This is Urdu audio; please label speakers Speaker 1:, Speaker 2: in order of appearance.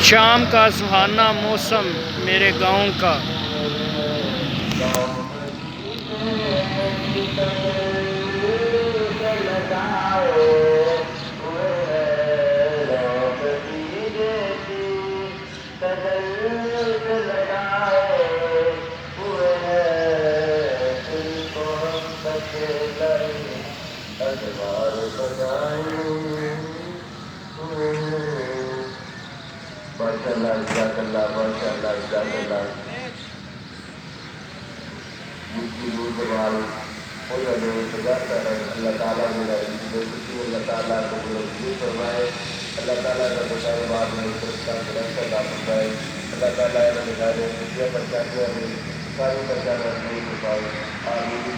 Speaker 1: شام کا سہانا موسم میرے گاؤں کا،
Speaker 2: اللہ تعالیٰ میرا اللہ تعالیٰ کو فرمائے، اللہ تعالیٰ کا بچائے بعد میں فرمائے، اللہ تعالیٰ نے بچائے پرچانے ساری پرچانا نہیں ہو پائے۔ آمین۔